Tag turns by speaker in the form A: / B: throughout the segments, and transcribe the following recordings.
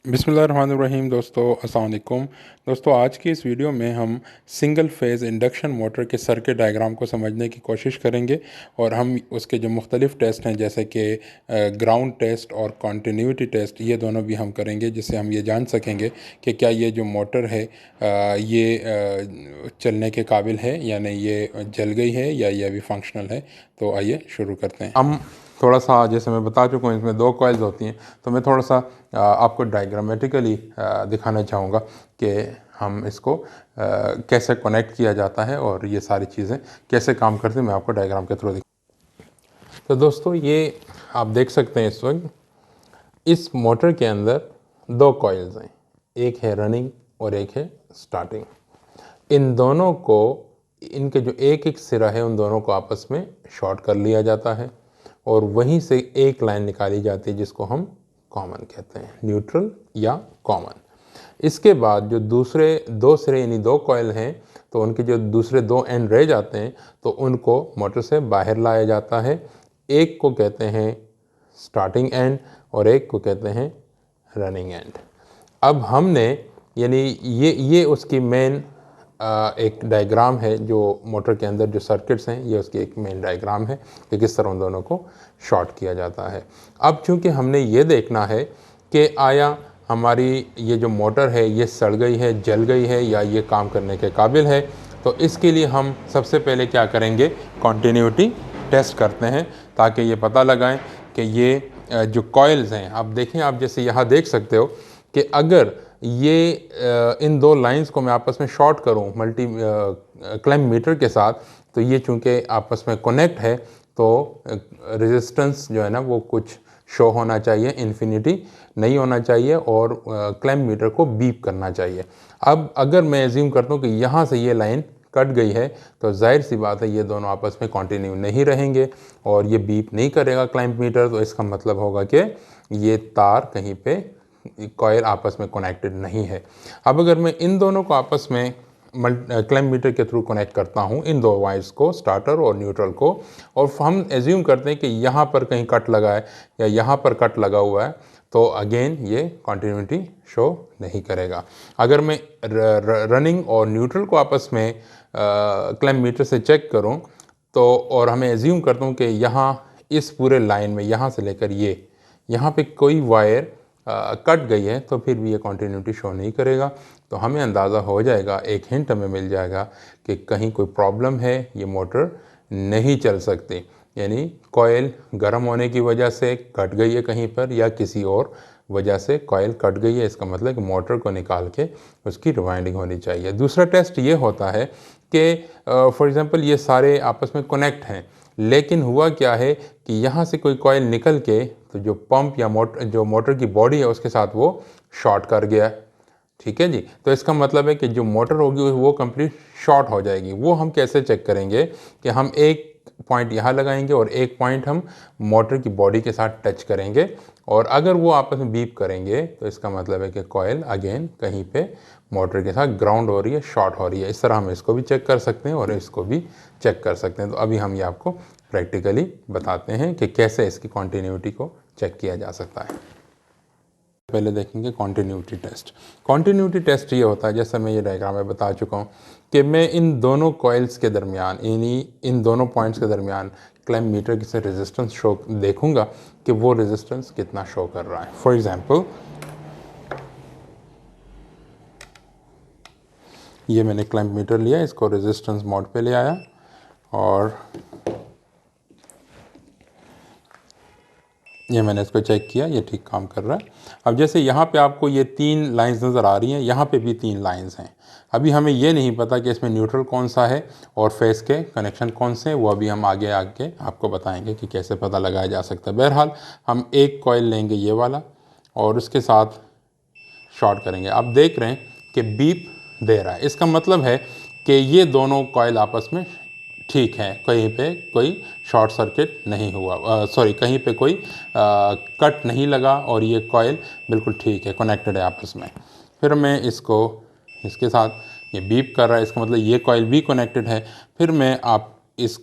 A: बिस्मिल्लाहिर्रहमानिर्रहीम। दोस्तों अस्सलाम वालेकुम। दोस्तों आज की इस वीडियो में हम सिंगल फेज़ इंडक्शन मोटर के सर्किट डायग्राम को समझने की कोशिश करेंगे और हम उसके जो मुख्तलिफ़ टेस्ट हैं जैसे कि ग्राउंड टेस्ट और कॉन्टीन्यूटी टेस्ट, ये दोनों भी हम करेंगे जिससे हम ये जान सकेंगे कि क्या ये जो मोटर है ये चलने के काबिल है या नहीं, ये जल गई है या ये अभी फंक्शनल है। तो आइए शुरू करते हैं। हम थोड़ा सा, जैसे मैं बता चुका हूँ, इसमें दो कॉइल्स होती हैं, तो मैं थोड़ा सा आपको डायग्रामेटिकली दिखाना चाहूँगा कि हम इसको कैसे कनेक्ट किया जाता है और ये सारी चीज़ें कैसे काम करती हैं। मैं आपको डायग्राम के थ्रू तो दोस्तों ये आप देख सकते हैं इस वक्त इस मोटर के अंदर दो कॉइल्स हैं, एक है रनिंग और एक है स्टार्टिंग। इन दोनों को, इनके जो एक एक सिरा है उन दोनों को आपस में शॉर्ट कर लिया जाता है और वहीं से एक लाइन निकाली जाती है जिसको हम कॉमन कहते हैं, न्यूट्रल या कॉमन। इसके बाद जो दूसरे दो सिरे यानी दो कॉइल हैं, तो उनके जो दूसरे दो एंड रह जाते हैं तो उनको मोटर से बाहर लाया जाता है। एक को कहते हैं स्टार्टिंग एंड और एक को कहते हैं रनिंग एंड। अब हमने, यानी ये उसकी मेन एक डायग्राम है जो मोटर के अंदर जो सर्किट्स हैं, ये उसकी एक मेन डायग्राम है कि किस तरह उन दोनों को शॉर्ट किया जाता है। अब चूंकि हमने ये देखना है कि आया हमारी ये जो मोटर है ये सड़ गई है, जल गई है या ये काम करने के काबिल है, तो इसके लिए हम सबसे पहले क्या करेंगे, कॉन्टीन्यूटी टेस्ट करते हैं ताकि ये पता लगाएं कि ये जो कॉइल्स हैं, आप देखें, आप जैसे यहाँ देख सकते हो कि अगर ये इन दो लाइंस को मैं आपस में शॉर्ट करूं मल्टी क्लैम्प मीटर के साथ, तो ये चूंकि आपस में कनेक्ट है तो रेजिस्टेंस जो है ना वो कुछ शो होना चाहिए, इन्फिनिटी नहीं होना चाहिए और क्लैम्प मीटर को बीप करना चाहिए। अब अगर मैं एज्यूम करता हूँ कि यहाँ से ये लाइन कट गई है तो जाहिर सी बात है ये दोनों आपस में कंटिन्यू नहीं रहेंगे और ये बीप नहीं करेगा क्लैम्प मीटर, तो इसका मतलब होगा कि ये तार कहीं पे कॉइल आपस में कनेक्टेड नहीं है। अब अगर मैं इन दोनों को आपस में क्लैम्प मीटर के थ्रू कनेक्ट करता हूँ, इन दो वायर्स को, स्टार्टर और न्यूट्रल को, और हम एज्यूम करते हैं कि यहाँ पर कहीं कट लगा है या यहाँ पर कट लगा हुआ है, तो अगेन ये कॉन्टीन्यूटी शो नहीं करेगा। अगर मैं रनिंग और न्यूट्रल को आपस में क्लैम्प मीटर से चेक करूं तो, और हमें एज्यूम करता हूं कि यहाँ इस पूरे लाइन में यहाँ से लेकर ये यहाँ पे कोई वायर कट गई है, तो फिर भी ये कॉन्टीन्यूटी शो नहीं करेगा। तो हमें अंदाज़ा हो जाएगा, एक हिंट हमें मिल जाएगा कि कहीं कोई प्रॉब्लम है, ये मोटर नहीं चल सकती, यानी कॉइल गर्म होने की वजह से कट गई है कहीं पर या किसी और वजह से कॉइल कट गई है। इसका मतलब कि मोटर को निकाल के उसकी रिवाइंडिंग होनी चाहिए। दूसरा टेस्ट ये होता है कि फॉर एग्जांपल ये सारे आपस में कनेक्ट हैं, लेकिन हुआ क्या है कि यहाँ से कोई कॉइल निकल के तो जो पंप या मोटर की बॉडी है उसके साथ वो शॉर्ट कर गया, ठीक है जी। तो इसका मतलब है कि जो मोटर होगी वो कंप्लीट शॉर्ट हो जाएगी। वो हम कैसे चेक करेंगे कि हम एक पॉइंट यहाँ लगाएंगे और एक पॉइंट हम मोटर की बॉडी के साथ टच करेंगे, और अगर वो आपस में बीप करेंगे तो इसका मतलब है कि कॉइल अगेन कहीं पे मोटर के साथ ग्राउंड हो रही है, शॉर्ट हो रही है। इस तरह हम इसको भी चेक कर सकते हैं और इसको भी चेक कर सकते हैं। तो अभी हम ये आपको प्रैक्टिकली बताते हैं कि कैसे इसकी कॉन्टीन्यूटी को चेक किया जा सकता है। पहले देखेंगे कॉन्टीन्यूटी टेस्ट। कॉन्टीन्यूटी टेस्ट ये होता है, जैसे मैं ये डायग्राम में बता चुका हूँ, कि मैं इन दोनों कॉइल्स के दरमियान, यानी इन दोनों पॉइंट्स के दरमियान क्लैम्प मीटर से रेजिस्टेंस शो देखूंगा कि वो रेजिस्टेंस कितना शो कर रहा है। फॉर एग्जांपल ये मैंने क्लैम्प मीटर लिया, इसको रेजिस्टेंस मोड पे ले आया और ये मैंने इसको चेक किया, ये ठीक काम कर रहा है। अब जैसे यहाँ पे आपको ये तीन लाइंस नज़र आ रही हैं, यहाँ पे भी तीन लाइंस हैं। अभी हमें ये नहीं पता कि इसमें न्यूट्रल कौन सा है और फेस के कनेक्शन कौन से हैं, वो अभी हम आगे आके आपको बताएंगे कि कैसे पता लगाया जा सकता है। बहरहाल हम एक कॉइल लेंगे ये वाला और उसके साथ शॉर्ट करेंगे। आप देख रहे हैं कि बीप दे रहा है, इसका मतलब है कि ये दोनों कॉइल आपस में ठीक है, कहीं पे कोई शॉर्ट सर्किट नहीं हुआ, सॉरी कहीं पे कोई कट नहीं लगा और ये कॉइल बिल्कुल ठीक है, कनेक्टेड है आपस में। फिर मैं इसको इसके साथ, ये बीप कर रहा है, इसका मतलब ये कॉइल भी कनेक्टेड है। फिर मैं आप इस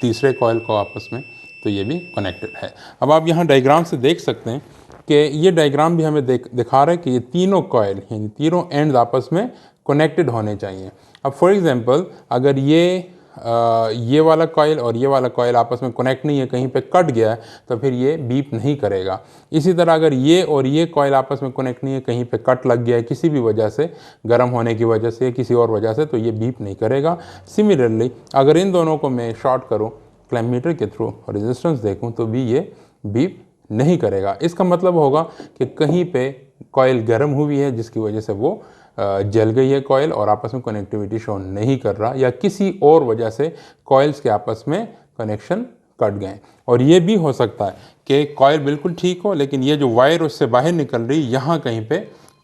A: तीसरे कॉइल को आपस में, तो ये भी कनेक्टेड है। अब आप यहाँ डायग्राम से देख सकते हैं कि ये डायग्राम भी हमें दिखा रहा है कि ये तीनों कॉयल यानी तीनों एंड्स आपस में कनेक्टेड होने चाहिए। अब फॉर एग्जांपल अगर ये वाला कॉयल और ये वाला कॉयल आपस में कनेक्ट नहीं है, कहीं पे कट गया है, तो फिर ये बीप नहीं करेगा। इसी तरह अगर ये और ये कॉयल आपस में कनेक्ट नहीं है, कहीं पे कट लग गया है किसी भी वजह से, गर्म होने की वजह से, किसी और वजह से, तो ये बीप नहीं करेगा। सिमिलरली अगर इन दोनों को मैं शॉर्ट करूँ क्लैमीटर के थ्रू और रेजिस्टेंस देखूँ तो भी ये बीप नहीं करेगा। इसका मतलब होगा कि कहीं पे कॉयल गर्म हुई है जिसकी वजह से वो जल गई है कॉयल और आपस में कनेक्टिविटी शो नहीं कर रहा, या किसी और वजह से कॉइल्स के आपस में कनेक्शन कट गए। और ये भी हो सकता है कि कॉयल बिल्कुल ठीक हो लेकिन ये जो वायर उससे बाहर निकल रही यहाँ कहीं पे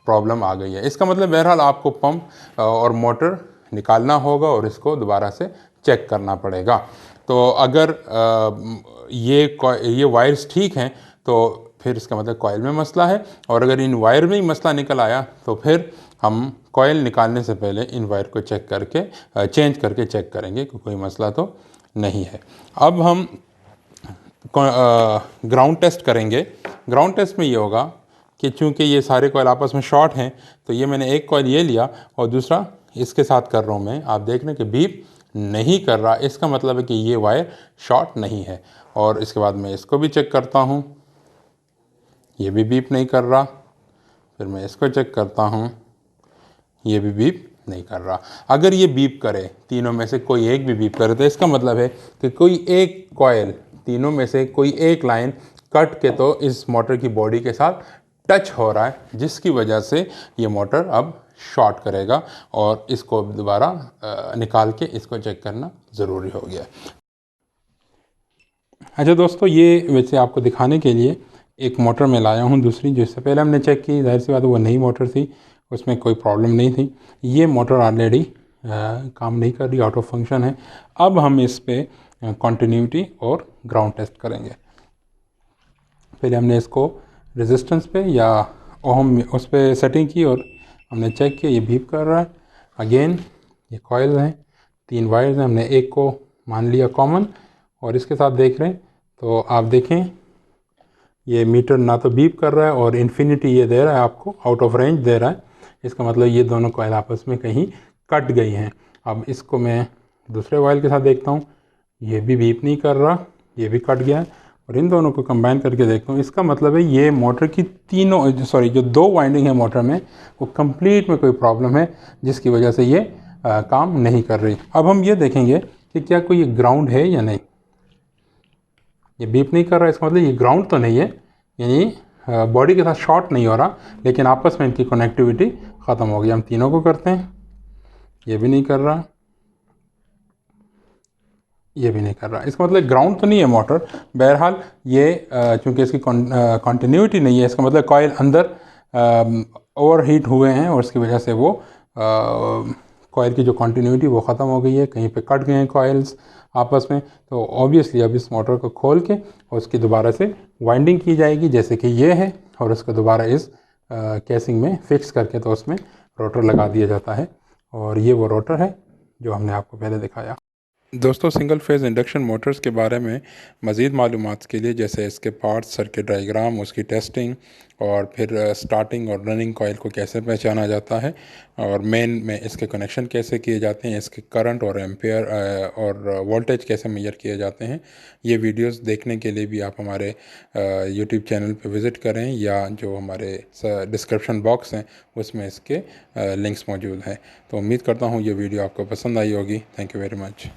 A: प्रॉब्लम आ गई है। इसका मतलब बहरहाल आपको पंप और मोटर निकालना होगा और इसको दोबारा से चेक करना पड़ेगा। तो अगर ये वायर्स ठीक हैं तो फिर इसका मतलब कॉयल में मसला है, और अगर इन वायर में ही मसला निकल आया तो फिर हम कॉयल निकालने से पहले इन वायर को चेक करके चेंज करके चेक करेंगे कि कोई मसला तो नहीं है। अब हम ग्राउंड टेस्ट करेंगे। ग्राउंड टेस्ट में ये होगा कि चूँकि ये सारे कॉयल आपस में शॉर्ट हैं, तो ये मैंने एक कॉयल ये लिया और दूसरा इसके साथ कर रहा हूँ मैं। आप देख रहे हैं कि बीप नहीं कर रहा, इसका मतलब है कि ये वायर शॉर्ट नहीं है। और इसके बाद मैं इसको भी चेक करता हूँ, ये भी बीप नहीं कर रहा। फिर मैं इसको चेक करता हूँ, ये भी बीप नहीं कर रहा। अगर ये बीप करे, तीनों में से कोई एक भी बीप करे, तो इसका मतलब है कि कोई एक कॉयल, तीनों में से कोई एक लाइन कट के तो इस मोटर की बॉडी के साथ टच हो रहा है, जिसकी वजह से ये मोटर अब शॉर्ट करेगा और इसको दोबारा निकाल के इसको चेक करना ज़रूरी हो गया। अच्छा दोस्तों, ये वैसे आपको दिखाने के लिए एक मोटर मैं लाया हूँ दूसरी, जिससे पहले हमने चेक की, जाहिर सी बात है वो नई मोटर थी, उसमें कोई प्रॉब्लम नहीं थी। ये मोटर ऑलरेडी काम नहीं कर रही, आउट ऑफ फंक्शन है। अब हम इस पर कॉन्टीन्यूटी और ग्राउंड टेस्ट करेंगे। पहले हमने इसको रेजिस्टेंस पे या ओम उस पर सेटिंग की और हमने चेक किया, ये बीप कर रहा है। अगेन ये कॉइल हैं, 3 वायर्स हैं, हमने एक को मान लिया कॉमन और इसके साथ देख रहे हैं। तो आप देखें ये मीटर ना तो बीप कर रहा है और इन्फिनिटी ये दे रहा है, आपको आउट ऑफ रेंज दे रहा है। इसका मतलब ये दोनों कॉइल आपस में कहीं कट गई हैं। अब इसको मैं दूसरे कॉइल के साथ देखता हूँ, ये भी बीप नहीं कर रहा, ये भी कट गया है। और इन दोनों को कंबाइन करके देखता हूँ, इसका मतलब है ये मोटर की जो 2 वाइंडिंग है मोटर में, वो कंप्लीट में कोई प्रॉब्लम है जिसकी वजह से ये काम नहीं कर रही। अब हम ये देखेंगे कि क्या कोई ग्राउंड है या नहीं। ये बीप नहीं कर रहा है, इसका मतलब ये ग्राउंड तो नहीं है, यानी बॉडी के साथ शॉर्ट नहीं हो रहा, लेकिन आपस में इनकी कनेक्टिविटी ख़त्म हो गई। हम तीनों को करते हैं, ये भी नहीं कर रहा, ये भी नहीं कर रहा, इसका मतलब ग्राउंड तो नहीं है मोटर। बहरहाल ये चूँकि इसकी कॉन्टीन्यूटी नहीं है, इसका मतलब कॉइल अंदर ओवर हीट हुए हैं और उसकी वजह से वो कॉइल की जो कॉन्टीन्यूटी वो ख़त्म हो गई है, कहीं पे कट गए हैं कॉइल्स आपस में। तो ऑब्वियसली अब इस मोटर को खोल के और उसकी दोबारा से वाइंडिंग की जाएगी, जैसे कि ये है, और उसको दोबारा इस केसिंग में फिक्स करके तो उसमें रोटर लगा दिया जाता है। और ये वो रोटर है जो हमने आपको पहले दिखाया। दोस्तों, सिंगल फेज़ इंडक्शन मोटर्स के बारे में मज़ीद मालूमात के लिए, जैसे इसके पार्ट्स, सर्किट डायग्राम, उसकी टेस्टिंग और फिर स्टार्टिंग और रनिंग कॉइल को कैसे पहचाना जाता है और मेन में इसके कनेक्शन कैसे किए जाते हैं, इसके करंट और एम्पेयर और वोल्टेज कैसे मेजर किए जाते हैं, ये वीडियोस देखने के लिए भी आप हमारे यूट्यूब चैनल पर विज़िट करें, या जो हमारे डिस्क्रिप्शन बॉक्स हैं उसमें इसके लिंक्स मौजूद हैं। तो उम्मीद करता हूँ ये वीडियो आपको पसंद आई होगी। Thank you very much.